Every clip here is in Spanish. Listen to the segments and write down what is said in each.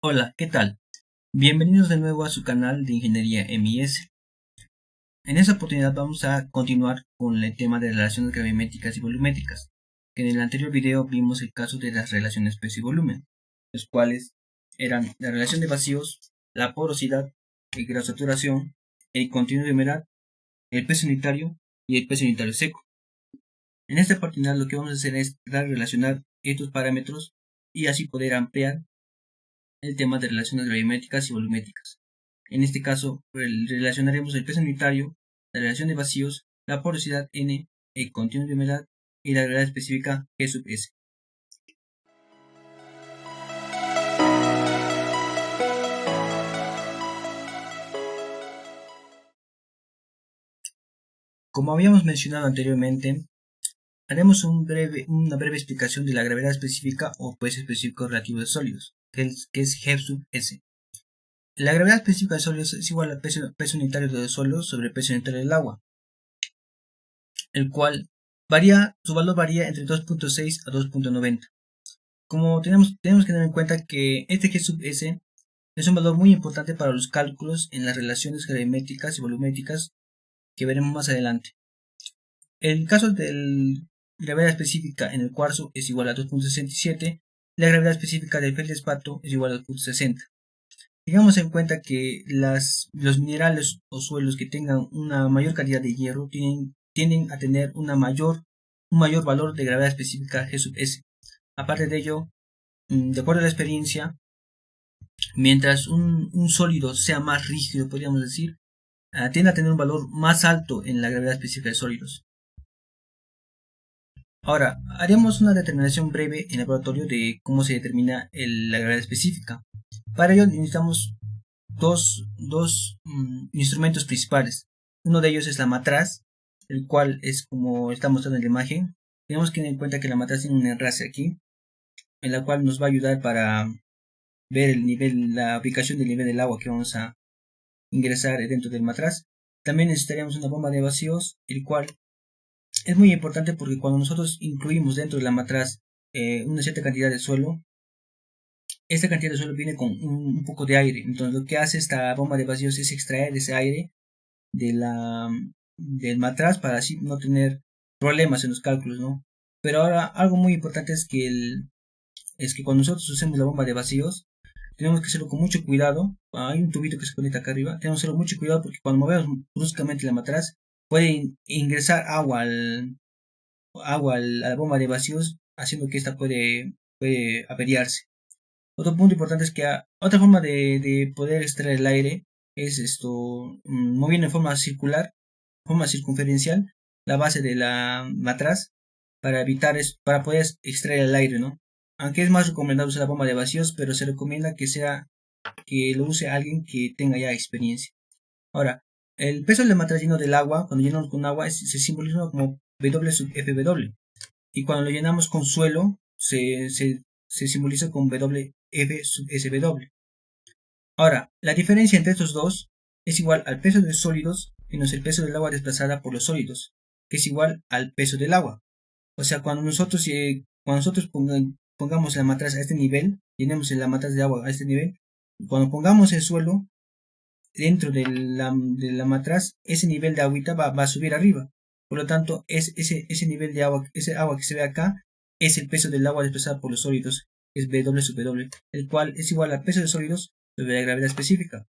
Hola, ¿qué tal? Bienvenidos de nuevo a su canal de Ingeniería MIS. En esta oportunidad vamos a continuar con el tema de relaciones gravimétricas y volumétricas, que en el anterior video vimos el caso de las relaciones peso y volumen, los cuales eran la relación de vacíos, la porosidad, el grado de saturación, el contenido de humedad, el peso unitario y el peso unitario seco. En esta oportunidad lo que vamos a hacer es relacionar estos parámetros y así poder ampliar el tema de relaciones gravimétricas y volumétricas. En este caso, relacionaremos el peso unitario, la relación de vacíos, la porosidad N, el contenido de humedad y la gravedad específica G sub S. Como habíamos mencionado anteriormente, haremos una breve explicación de la gravedad específica o peso específico relativo de sólidos, que es G sub S. La gravedad específica de sólidos es igual al peso unitario de los sólidos sobre el peso unitario del agua, el cual su valor varía entre 2.6 a 2.90. Como tenemos que tener en cuenta que este G sub S es un valor muy importante para los cálculos en las relaciones gravimétricas y volumétricas que veremos más adelante. El caso de la gravedad específica en el cuarzo es igual a 2.67, la gravedad específica del feldespato es igual a 2.60. Tengamos en cuenta que los minerales o suelos que tengan una mayor cantidad de hierro tienden a tener un mayor valor de gravedad específica G sub S. Aparte de ello, de acuerdo a la experiencia, mientras un sólido sea más rígido, podríamos decir, tiende a tener un valor más alto en la gravedad específica de sólidos. Ahora, haremos una determinación breve en el laboratorio de cómo se determina la gravedad específica. Para ello necesitamos dos instrumentos principales. Uno de ellos es la matraz, el cual es como está mostrando en la imagen. Tenemos que tener en cuenta que la matraz tiene un enlace aquí, en la cual nos va a ayudar para ver la ubicación del nivel del agua que vamos a ingresar dentro del matraz. También necesitaríamos una bomba de vacíos, el cual es muy importante porque cuando nosotros incluimos dentro de la matraz una cierta cantidad de suelo, esta cantidad de suelo viene con un poco de aire. Entonces lo que hace esta bomba de vacíos es extraer ese aire del matraz para así no tener problemas en los cálculos, ¿no? Pero ahora algo muy importante es que cuando nosotros usemos la bomba de vacíos, tenemos que hacerlo con mucho cuidado. Hay un tubito que se conecta acá arriba. Tenemos que hacerlo con mucho cuidado porque cuando movemos bruscamente la matraz puede ingresar agua a la bomba de vacíos, haciendo que esta puede averiarse. Otro punto importante es que otra forma de poder extraer el aire es moviendo en forma circular, forma circunferencial, la base de la matraz para poder extraer el aire, ¿no? Aunque es más recomendable usar la bomba de vacíos, pero se recomienda que lo use alguien que tenga ya experiencia. Ahora, el peso del matraz lleno del agua, cuando llenamos con agua, se simboliza como W sub FW. Y cuando lo llenamos con suelo, se simboliza con WF sub SW. Ahora, la diferencia entre estos dos es igual al peso de sólidos menos el peso del agua desplazada por los sólidos, que es igual al peso del agua. O sea, cuando nosotros pongamos la matraz a este nivel, llenemos la matraz de agua a este nivel, cuando pongamos el suelo dentro de la matraz, ese nivel de agüita va a subir arriba. Por lo tanto, ese nivel de agua, ese agua que se ve acá, es el peso del agua desplazada por los sólidos, es W sub W, el cual es igual al peso de sólidos sobre la gravedad específica.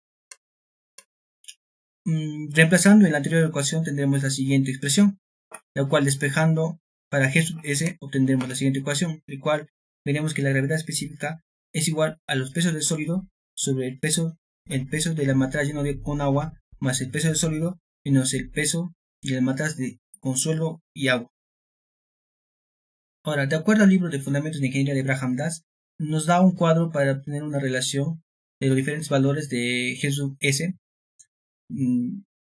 Reemplazando en la anterior ecuación tendremos la siguiente expresión, la cual despejando para G sub S obtendremos la siguiente ecuación, el cual veremos que la gravedad específica es igual a los pesos del sólido sobre el peso de la matraz lleno con agua más el peso del sólido menos el peso de la matraz con suelo y agua. Ahora, de acuerdo al libro de Fundamentos de Ingeniería de Braham Das, nos da un cuadro para obtener una relación de los diferentes valores de G sub S.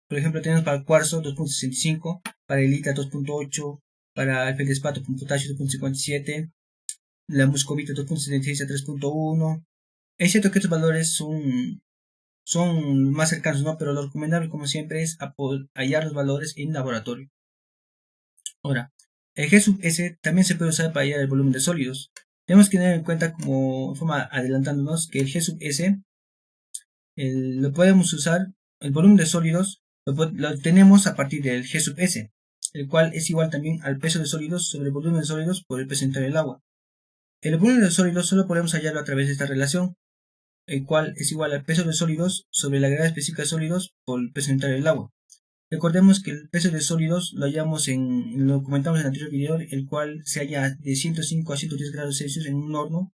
Por ejemplo, tenemos para el cuarzo 2.65, para el ITA 2.8, para el feldespato con potasio 2.57, la muscovita 2.76 a 3.1. Es cierto que estos valores son más cercanos, ¿no? Pero lo recomendable, como siempre, es hallar los valores en laboratorio. Ahora, el G sub S también se puede usar para hallar el volumen de sólidos. Tenemos que tener en cuenta, como forma adelantándonos, que el G sub S lo podemos usar, el volumen de sólidos lo tenemos a partir del G sub S, el cual es igual también al peso de sólidos sobre el volumen de sólidos por el peso unitario del agua. El volumen de sólidos solo podemos hallarlo a través de esta relación, el cual es igual al peso de sólidos sobre la gravedad específica de sólidos por el peso unitario del agua. Recordemos que el peso de sólidos lo hallamos lo comentamos en el anterior video, el cual se halla de 105 a 110 grados Celsius en un horno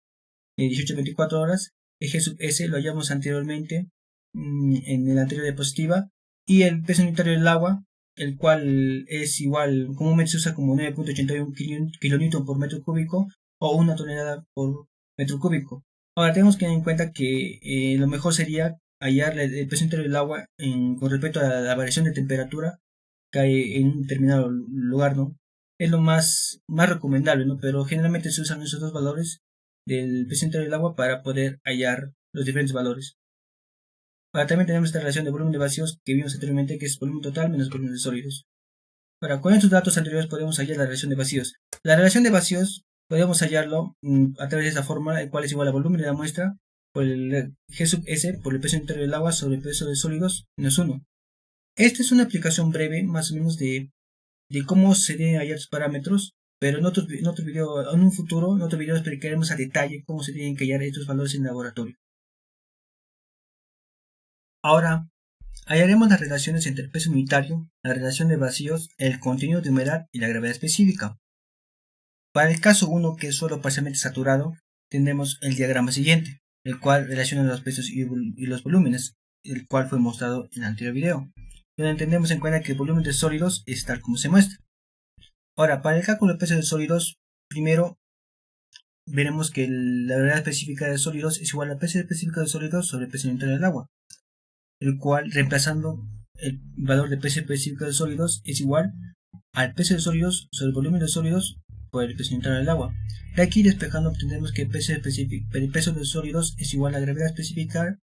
de 18 a 24 horas. El G sub S lo hallamos anteriormente en la anterior diapositiva. Y el peso unitario del agua, el cual es igual, comúnmente se usa como 9.81 kilonewton por metro cúbico o 1 tonelada por metro cúbico. Ahora tenemos que tener en cuenta que lo mejor sería hallar el peso unitario del agua con respecto a la variación de temperatura que hay en un determinado lugar, ¿no? Es lo más recomendable, ¿no? Pero generalmente se usan esos dos valores del peso unitario del agua para poder hallar los diferentes valores. Ahora también tenemos esta relación de volumen de vacíos que vimos anteriormente, que es volumen total menos volumen de sólidos. Ahora, con estos datos anteriores podemos hallar la relación de vacíos. La relación de vacíos podemos hallarlo a través de esta fórmula, el cual es igual al volumen de la muestra por el G sub S por el peso unitario del agua sobre el peso de sólidos menos 1. Esta es una aplicación breve, más o menos, de cómo se deben hallar los parámetros, pero en otro video, en un futuro, en otro video explicaremos a detalle cómo se tienen que hallar estos valores en laboratorio. Ahora, hallaremos las relaciones entre el peso unitario, la relación de vacíos, el contenido de humedad y la gravedad específica. Para el caso 1, que es suelo parcialmente saturado, tendremos el diagrama siguiente, el cual relaciona los pesos y los volúmenes, el cual fue mostrado en el anterior video, donde tenemos en cuenta que el volumen de sólidos es tal como se muestra. Ahora, para el cálculo del peso de sólidos, primero veremos que la gravedad específica de sólidos es igual al peso específico de sólidos sobre el peso unitario del agua, el cual, reemplazando el valor de peso específico de sólidos, es igual al peso de sólidos sobre el volumen de sólidos por el peso unitario del agua. De aquí despejando obtendremos que el peso de sólidos es igual a la gravedad específica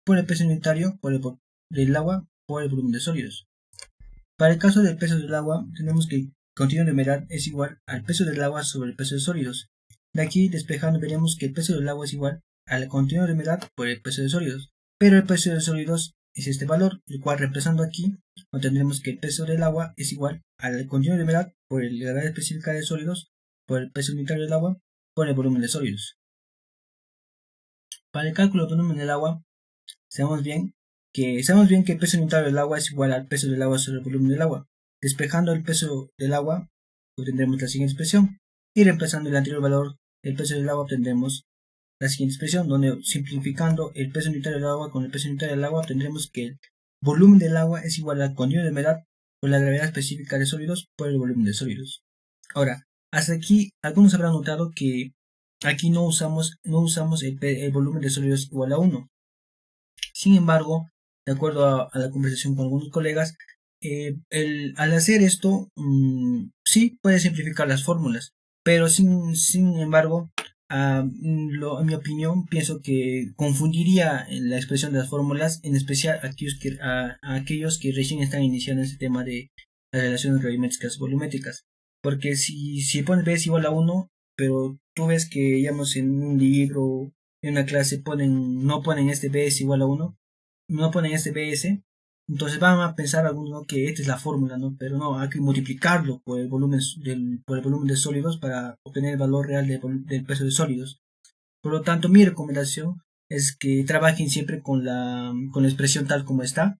por el peso unitario del agua por el volumen de sólidos. Para el caso del peso del agua, tenemos que el continuo de humedad es igual al peso del agua sobre el peso de sólidos. De aquí despejando veremos que el peso del agua es igual al continuo de humedad por el peso de sólidos, pero el peso de sólidos es este valor, el cual reemplazando aquí obtendremos que el peso del agua es igual al continuo de humedad por la gravedad específica de sólidos por el peso unitario del agua por el volumen de sólidos. Para el cálculo del volumen del agua, sabemos bien que el peso unitario del agua es igual al peso del agua sobre el volumen del agua. Despejando el peso del agua, obtendremos la siguiente expresión. Y reemplazando el anterior valor del peso del agua, obtendremos la siguiente expresión, donde simplificando el peso unitario del agua con el peso unitario del agua, obtendremos que el volumen del agua es igual al continuo de humedad por la gravedad específica de sólidos por el volumen de sólidos. Ahora, hasta aquí, algunos habrán notado que aquí no usamos el volumen de sólidos igual a 1. Sin embargo, de acuerdo a la conversación con algunos colegas, al hacer esto, sí puede simplificar las fórmulas, pero sin embargo, en mi opinión, pienso que confundiría la expresión de las fórmulas, en especial a aquellos que recién están iniciando este tema de las relaciones gravimétricas y volumétricas. Porque si pones B es igual a 1, pero tú ves que, digamos, en un libro, en una clase no ponen este B es igual a 1, no ponen este BS, entonces van a pensar algunos que esta es la fórmula, ¿no? Pero no, hay que multiplicarlo por el volumen de sólidos para obtener el valor real del peso de sólidos. Por lo tanto, mi recomendación es que trabajen siempre con la expresión tal como está,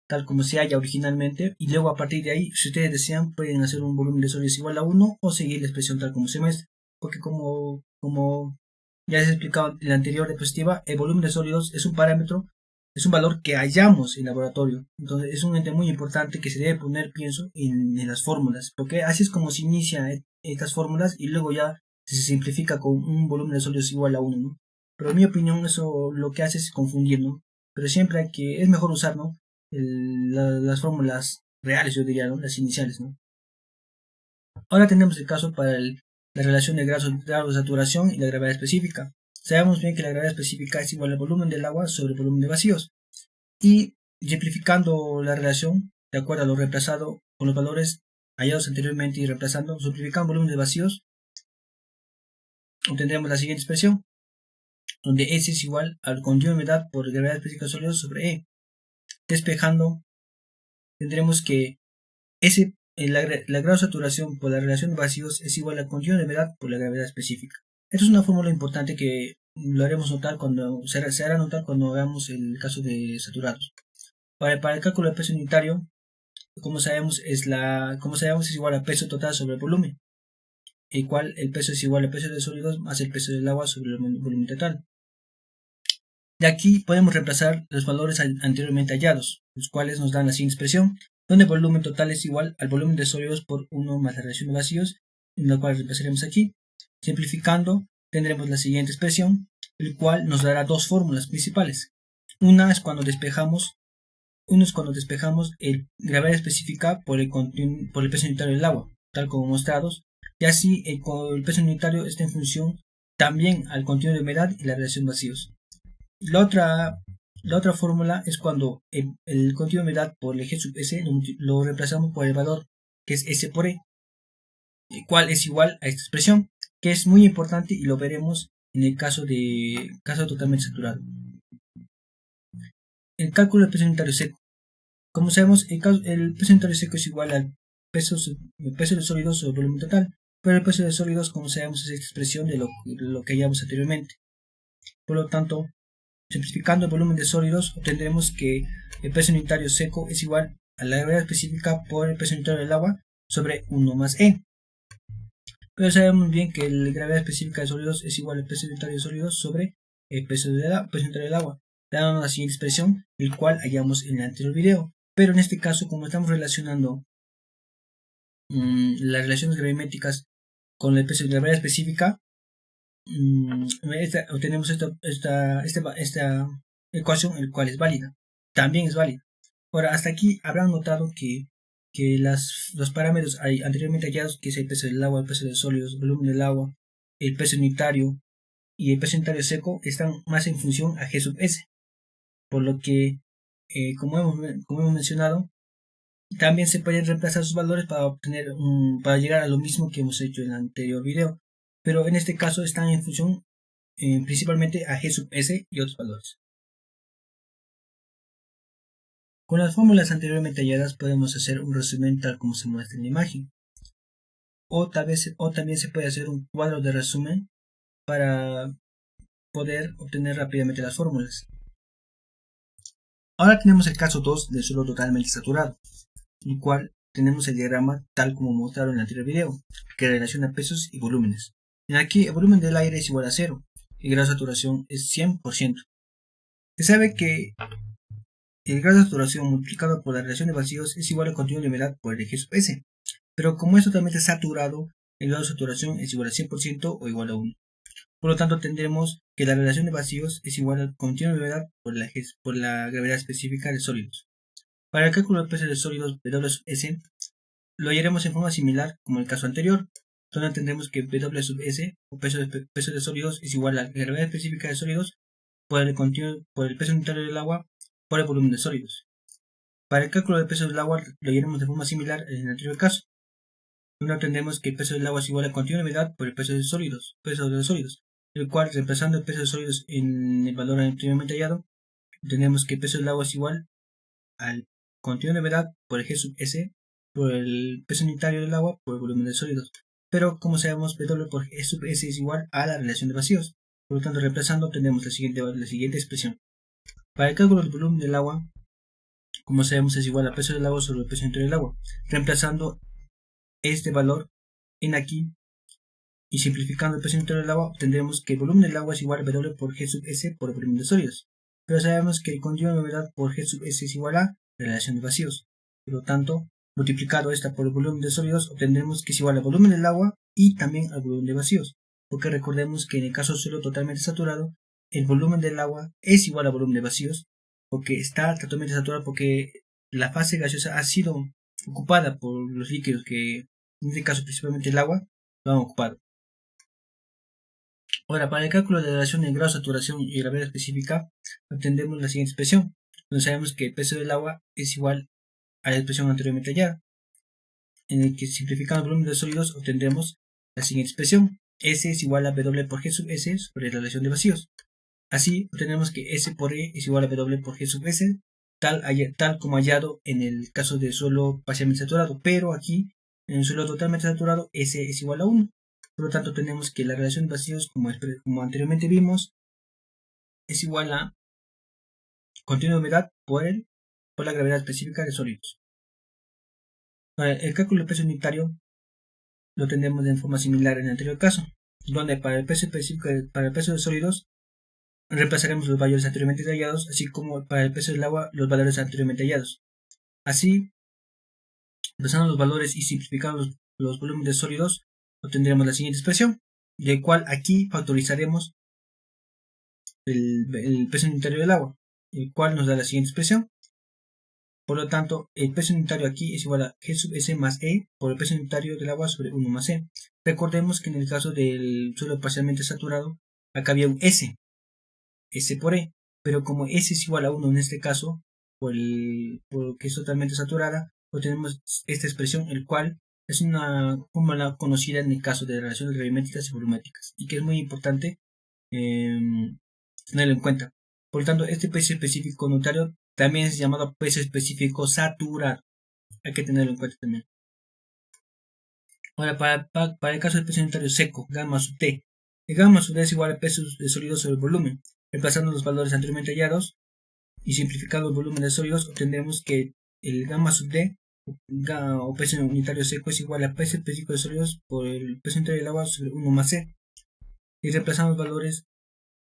tal como se halla originalmente, y luego a partir de ahí, si ustedes desean, pueden hacer un volumen de sólidos igual a 1 o seguir la expresión tal como se muestra, porque como ya les he explicado en la anterior diapositiva, el volumen de sólidos es un parámetro, es un valor que hallamos en laboratorio. Entonces es un ente muy importante que se debe poner, pienso, en las fórmulas, porque así es como se inicia estas fórmulas y luego ya se simplifica con un volumen de sólidos igual a 1, ¿no? Pero en mi opinión eso lo que hace es confundir, ¿no? Pero siempre es mejor usar, ¿no? Las fórmulas reales, yo diría, ¿no? Las iniciales, ¿no? Ahora tenemos el caso para la relación de grado de saturación y la gravedad específica. Sabemos bien que la gravedad específica es igual al volumen del agua sobre el volumen de vacíos. Y simplificando la relación, de acuerdo a lo reemplazado con los valores hallados anteriormente y reemplazando, simplificando volumen de vacíos, obtendremos la siguiente expresión, donde S es igual al contenido de humedad por gravedad específica de sólidos sobre E. Despejando, tendremos que la grado de saturación por la relación de vacíos es igual al contenido de humedad por la gravedad específica. Esto es una fórmula importante que lo haremos notar se hará notar cuando hagamos el caso de saturados. Para el cálculo del peso unitario, como sabemos es igual a peso total sobre el volumen, el cual el peso es igual al peso de sólidos más el peso del agua sobre el volumen total. De aquí podemos reemplazar los valores anteriormente hallados, los cuales nos dan la siguiente expresión, donde el volumen total es igual al volumen de sólidos por 1 más la relación de vacíos, en la cual reemplazaremos aquí. Simplificando, tendremos la siguiente expresión, el cual nos dará dos fórmulas principales. Una es cuando despejamos gravedad específica por el peso unitario del agua, tal como mostrados, y así el peso unitario está en función también al contenido de humedad y la relación vacíos. La otra fórmula es cuando el contenido de humedad por el G sub S lo reemplazamos por el valor que es S por E, el cual es igual a esta expresión, que es muy importante y lo veremos en el caso totalmente saturado. El cálculo del peso unitario seco. Como sabemos, el peso unitario seco es igual al peso de sólidos sobre el volumen total, pero el peso de sólidos, como sabemos, es esta expresión de lo que hallamos anteriormente. Por lo tanto, simplificando el volumen de sólidos, obtendremos que el peso unitario seco es igual a la gravedad específica por el peso unitario del agua sobre 1 más E. Pero sabemos bien que la gravedad específica de sólidos es igual al peso unitario de sólidos sobre el peso unitario del agua, dándonos la siguiente expresión, el cual hallamos en el anterior video. Pero en este caso, como estamos relacionando las relaciones gravimétricas con el peso de gravedad específica, obtenemos esta ecuación, el cual es válida. También es válida. Ahora, hasta aquí habrán notado que los parámetros anteriormente hallados, que es el peso del agua, el peso de sólidos, el volumen del agua, el peso unitario y el peso unitario seco, están más en función a G sub S. Por lo que, como hemos mencionado, también se pueden reemplazar sus valores para llegar a lo mismo que hemos hecho en el anterior video. Pero en este caso están en función principalmente a G sub S y otros valores. Con las fórmulas anteriormente halladas podemos hacer un resumen tal como se muestra en la imagen. O también se puede hacer un cuadro de resumen para poder obtener rápidamente las fórmulas. Ahora tenemos el caso 2 del suelo totalmente saturado, en el cual tenemos el diagrama tal como mostraron en el anterior video, que relaciona pesos y volúmenes. Y aquí el volumen del aire es igual a 0 y el grado de saturación es 100%. Se sabe que el grado de saturación multiplicado por la relación de vacíos es igual al contenido de humedad por el G sub S, pero como es totalmente saturado, el grado de saturación es igual a 100% o igual a 1. Por lo tanto, tendremos que la relación de vacíos es igual al contenido de humedad por la gravedad específica de sólidos. Para el cálculo del peso de sólidos W sub S, lo hallaremos en forma similar como el caso anterior, donde tendremos que W sub S, o peso de sólidos, es igual a la gravedad específica de sólidos por el peso unitario del agua por el volumen de sólidos. Para el cálculo del peso del agua lo hallaremos de forma similar en el anterior caso, donde tendremos que el peso del agua es igual al contenido de humedad por el peso de los sólidos, el cual, reemplazando el peso de sólidos en el valor anteriormente hallado, tenemos que el peso del agua es igual al contenido de humedad por el G sub S por el peso unitario del agua por el volumen de sólidos. Pero como sabemos, W por G sub S es igual a la relación de vacíos. Por lo tanto, reemplazando, tenemos la siguiente expresión. Para el cálculo del volumen del agua, como sabemos, es igual al peso del agua sobre el peso unitario del agua. Reemplazando este valor en aquí y simplificando el peso unitario del agua, obtendremos que el volumen del agua es igual a W por G sub S por el volumen de sólidos. Pero sabemos que el contenido de humedad por G sub S es igual a la relación de vacíos. Por lo tanto, multiplicado esta por el volumen de sólidos, obtendremos que es igual al volumen del agua y también al volumen de vacíos. Porque recordemos que en el caso del suelo totalmente saturado, el volumen del agua es igual al volumen de vacíos, porque está totalmente saturado, porque la fase gaseosa ha sido ocupada por los líquidos que, en este caso principalmente el agua, lo han ocupado. Ahora, para el cálculo de la relación de grado de saturación y gravedad específica, obtendremos la siguiente expresión, donde sabemos que el peso del agua es igual a la expresión anteriormente hallada, en el que simplificando el volumen de sólidos obtendremos la siguiente expresión, S es igual a W por G sub S sobre la relación de vacíos. Así obtenemos que S por E es igual a W por G sub S, tal como hallado en el caso de suelo parcialmente saturado, pero aquí en el suelo totalmente saturado S es igual a 1. Por lo tanto tenemos que la relación de vacíos, como anteriormente vimos, es igual a continuo de humedad por la gravedad específica de sólidos. Ahora, el cálculo del peso unitario lo tendremos de forma similar en el anterior caso, donde para el peso específico, para el peso de sólidos, reemplazaremos los valores anteriormente hallados, así como para el peso del agua los valores anteriormente hallados. Así, reemplazando los valores y simplificando los volúmenes de sólidos, obtendremos la siguiente expresión, del cual aquí factorizaremos el peso unitario del agua, el cual nos da la siguiente expresión. Por lo tanto, el peso unitario aquí es igual a G sub S más E por el peso unitario del agua sobre 1 más E. Recordemos que en el caso del suelo parcialmente saturado, acá había un S por E, pero como S es igual a 1 en este caso, porque es totalmente saturada, obtenemos esta expresión, el cual es una fórmula conocida en el caso de relaciones gravimétricas y volumétricas, y que es muy importante tenerlo en cuenta. Por lo tanto, este peso específico unitario también es llamado peso específico saturado. Hay que tenerlo en cuenta también. Ahora, para el caso del peso unitario seco, gamma sub T. El gamma sub T es igual al peso de sólidos sobre el volumen. Reemplazando los valores anteriormente hallados y simplificando el volumen de sólidos, obtendremos que el gamma sub D o peso unitario seco es igual al peso específico de sólidos por el peso unitario del agua sobre 1 más C. Y reemplazando los valores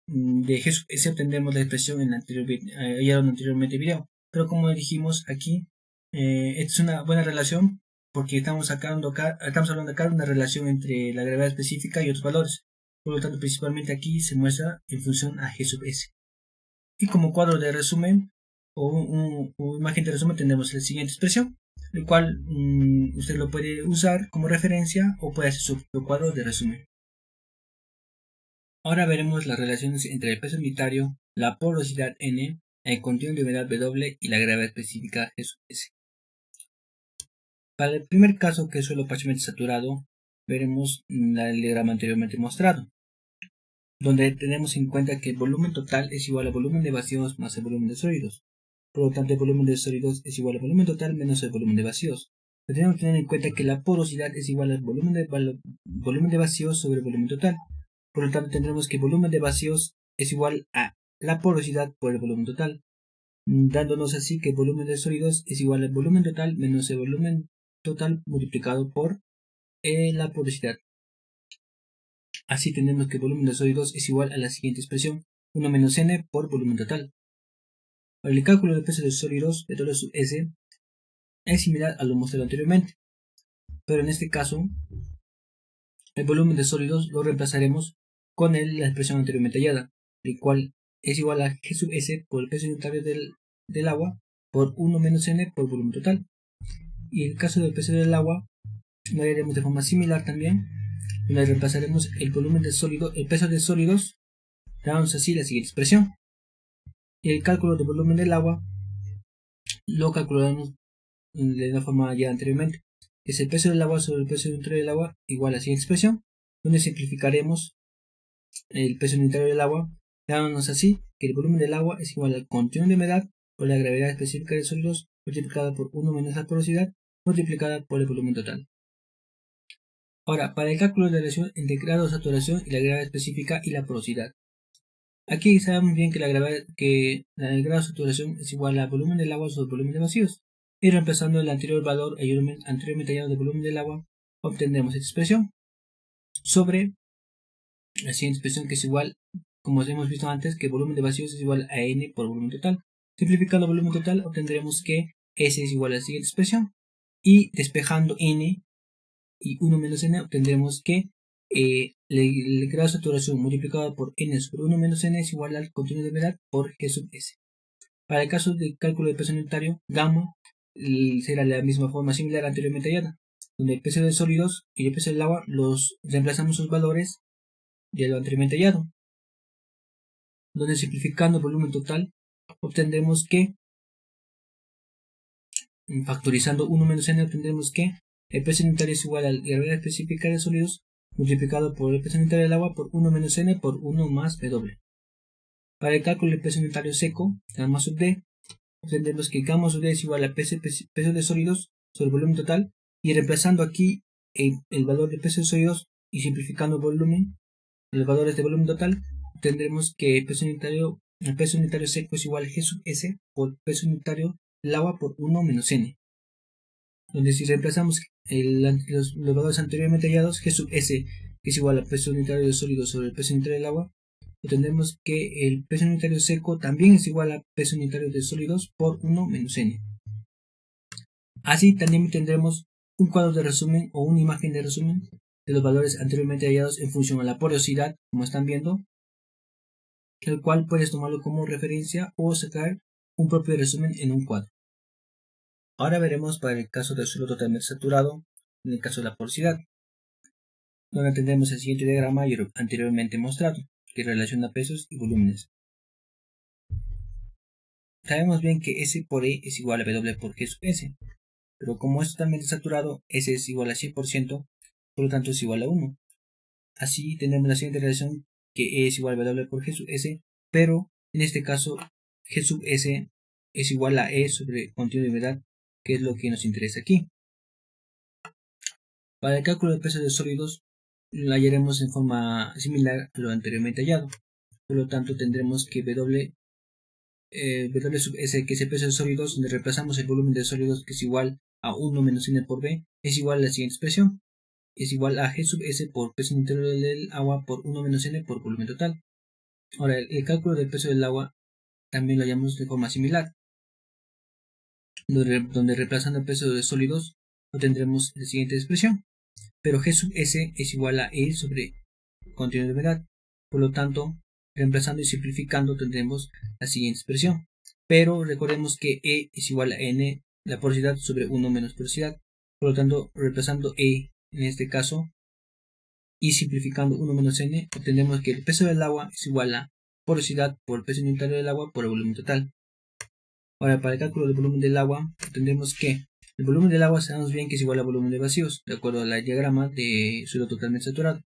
de G sub S obtendremos la expresión en anteriormente video. Pero como dijimos aquí, esta es una buena relación porque estamos hablando acá de una relación entre la gravedad específica y otros valores. Por lo tanto, principalmente aquí se muestra en función a G sub S. Y como cuadro de resumen o imagen de resumen tendremos la siguiente expresión, el cual usted lo puede usar como referencia o puede hacer su propio cuadro de resumen. Ahora veremos las relaciones entre el peso unitario, la porosidad N, el continuo de humedad W y la gravedad específica G sub S. Para el primer caso, que es suelo parcialmente saturado, veremos el diagrama anteriormente mostrado, donde tenemos en cuenta que el volumen total es igual al volumen de vacíos más el volumen de sólidos. Por lo tanto, el volumen de sólidos es igual al volumen total menos el volumen de vacíos. Pero tenemos que tener en cuenta que la porosidad es igual al volumen de vacíos sobre el volumen total. Por lo tanto, tendremos que el volumen de vacíos es igual a la porosidad por el volumen total, dándonos así que el volumen de sólidos es igual al volumen total menos el volumen total multiplicado por la porosidad. Así tenemos que el volumen de sólidos es igual a la siguiente expresión, 1 menos n por volumen total. Para el cálculo del peso de sólidos de W sub S es similar a lo mostrado anteriormente, pero en este caso el volumen de sólidos lo reemplazaremos con la expresión anteriormente hallada, el cual es igual a G sub S por el peso unitario del agua por 1 menos n por volumen total. Y en el caso del peso del agua lo haremos de forma similar también, donde reemplazaremos el peso de sólidos, damos así la siguiente expresión. Y el cálculo del volumen del agua lo calcularemos de la forma ya anteriormente, que es el peso del agua sobre el peso unitario del agua igual a la siguiente expresión, donde simplificaremos el peso unitario del agua, dándonos así que el volumen del agua es igual al continuo de humedad por la gravedad específica de sólidos multiplicada por 1 menos la porosidad multiplicada por el volumen total. Ahora, para el cálculo de la relación entre el grado de saturación y la gravedad específica y la porosidad. Aquí sabemos bien que el grado de saturación es igual al volumen del agua sobre el volumen de vacíos. Y reemplazando el anterior valor anteriormente hallado del volumen del agua, obtendremos esta expresión sobre la siguiente expresión, que es igual, como hemos visto antes, que el volumen de vacíos es igual a n por volumen total. Simplificando el volumen total, obtendremos que S es igual a la siguiente expresión. Y despejando n y 1 menos n, obtendremos que el grado de saturación multiplicado por n sobre 1 menos n es igual al continuo de humedad por G sub S. Para el caso del cálculo del peso unitario, gamma será la misma forma similar anteriormente hallada, donde el peso de sólidos y el peso del agua los reemplazamos sus valores de lo anteriormente hallado, donde simplificando el volumen total obtendremos que, factorizando 1 menos n, obtendremos que el peso unitario es igual a la gravedad específica de sólidos multiplicado por el peso unitario del agua por 1 menos n por 1 más W. Para el cálculo del peso unitario seco, gamma sub d, obtendremos que gamma sub d es igual a peso de sólidos sobre el volumen total, y reemplazando aquí el valor de peso de sólidos y simplificando el volumen, los valores de volumen total, tendremos que el peso unitario seco es igual a G sub S por peso unitario del agua por 1 menos N, donde si reemplazamos los valores anteriormente hallados, G sub S que es igual a peso unitario de sólido sobre el peso unitario del agua, obtendremos que el peso unitario seco también es igual a peso unitario de sólidos por 1 menos N. Así también tendremos un cuadro de resumen o una imagen de resumen de los valores anteriormente hallados en función a la porosidad, como están viendo, el cual puedes tomarlo como referencia o sacar un propio resumen en un cuadro. Ahora veremos para el caso del suelo totalmente saturado, en el caso de la porosidad, donde tendremos el siguiente diagrama anteriormente mostrado, que relaciona pesos y volúmenes. Sabemos bien que S por E es igual a W por G sub S, pero como es totalmente saturado, S es igual a 100%, por lo tanto es igual a 1. Así tenemos la siguiente relación, que E es igual a W por G sub S, pero en este caso G sub S es igual a E sobre continuo de humedad, que es lo que nos interesa aquí. Para el cálculo de peso de sólidos lo hallaremos en forma similar a lo anteriormente hallado. Por lo tanto tendremos que W sub S, que es el peso de sólidos, donde reemplazamos el volumen de sólidos, que es igual a 1 menos N por B, es igual a la siguiente expresión. Es igual a G sub S por peso unitario del agua por 1 menos N por volumen total. Ahora, el cálculo del peso del agua también lo hallamos de forma similar, donde reemplazando el peso de sólidos obtendremos la siguiente expresión, pero G sub S es igual a E sobre continuo de humedad. Por lo tanto, reemplazando y simplificando tendremos la siguiente expresión, pero recordemos que E es igual a N, la porosidad, sobre 1 menos porosidad. Por lo tanto, reemplazando E en este caso y simplificando 1 menos N, obtendremos que el peso del agua es igual a porosidad por el peso unitario del agua por el volumen total. Ahora, para el cálculo del volumen del agua, tendremos que el volumen del agua sabemos bien que es igual al volumen de vacíos, de acuerdo al diagrama de suelo totalmente saturado.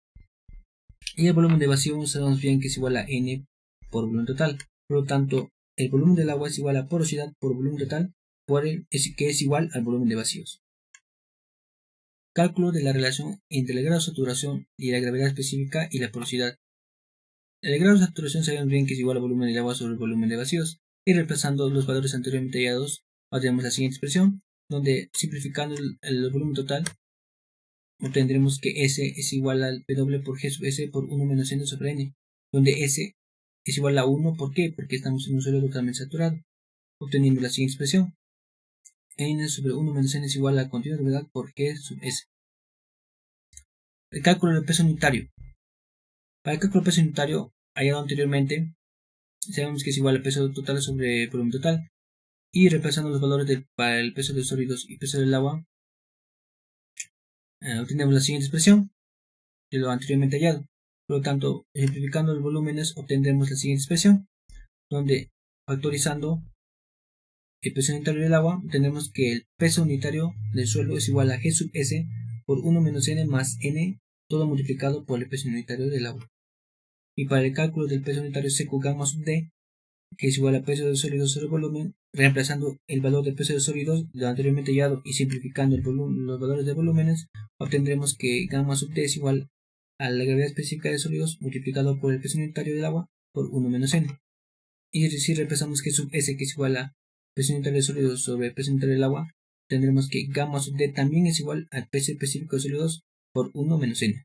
Y el volumen de vacíos sabemos bien que es igual a N por volumen total. Por lo tanto, el volumen del agua es igual a porosidad por volumen total, que es igual al volumen de vacíos. Cálculo de la relación entre el grado de saturación y la gravedad específica y la porosidad. El grado de saturación sabemos bien que es igual al volumen del agua sobre el volumen de vacíos, y reemplazando los valores anteriormente hallados, obtenemos la siguiente expresión, donde simplificando el volumen total, obtendremos que S es igual al W por G sub S por 1 menos N sobre N, donde S es igual a 1, ¿por qué? Porque estamos en un suelo totalmente saturado, obteniendo la siguiente expresión, N sobre 1 menos N es igual a continuo de humedad por G sub S. El cálculo del peso unitario. Para el cálculo del peso unitario, hallado anteriormente, sabemos que es igual al peso total sobre el volumen total, y reemplazando los valores para el peso de sólidos y peso del agua, obtenemos la siguiente expresión de lo anteriormente hallado. Por lo tanto, simplificando los volúmenes, obtendremos la siguiente expresión, donde factorizando el peso unitario del agua, obtenemos que el peso unitario del suelo es igual a G sub S por 1 menos N más N, todo multiplicado por el peso unitario del agua. Y para el cálculo del peso unitario seco gamma sub D, que es igual a peso de sólidos sobre volumen, reemplazando el valor del peso de sólidos de lo anteriormente hallado y simplificando los valores de volúmenes, obtendremos que gamma sub D es igual a la gravedad específica de sólidos multiplicado por el peso unitario del agua por 1 menos N. Y si reemplazamos que sub S, que es igual a peso unitario de sólidos sobre el peso unitario del agua, tendremos que gamma sub D también es igual al peso específico de sólidos por 1 menos N.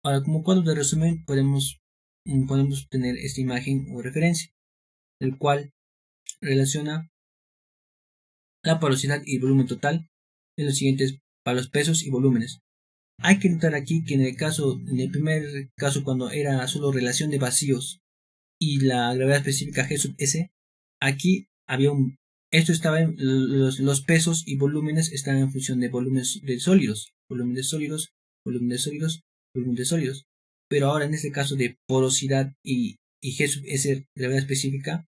Ahora, como cuadro de resumen, podemos tener esta imagen o referencia, el cual relaciona la porosidad y el volumen total en los siguientes para los pesos y volúmenes. Hay que notar aquí que en el primer caso, cuando era solo relación de vacíos y la gravedad específica G sub S, aquí había los pesos y volúmenes estaban en función de volúmenes de sólidos, volumen de sólidos, volumen de sólidos, volumen de sólidos. Pero ahora en este caso de porosidad y G sub S, gravedad específica,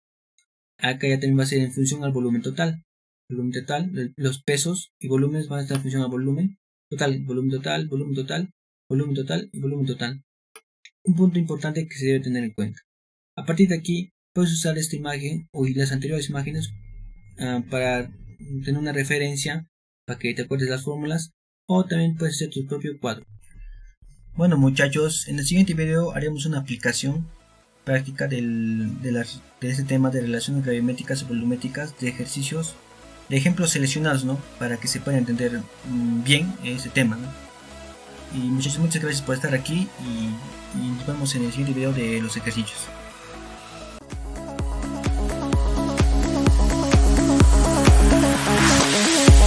acá ya también va a ser en función al volumen total. Volumen total, los pesos y volúmenes van a estar en función al volumen. total, volumen total, volumen total, volumen total y volumen total. Un punto importante que se debe tener en cuenta. A partir de aquí puedes usar esta imagen o las anteriores imágenes para tener una referencia, para que te acuerdes las fórmulas, o también puedes hacer tu propio cuadro. Bueno muchachos, en el siguiente video haremos una aplicación práctica de este tema de relaciones gravimétricas y volumétricas, de ejercicios, de ejemplos seleccionados, ¿no? Para que se pueda entender bien este tema, ¿no? Y muchas gracias por estar aquí y nos vemos en el siguiente video de los ejercicios.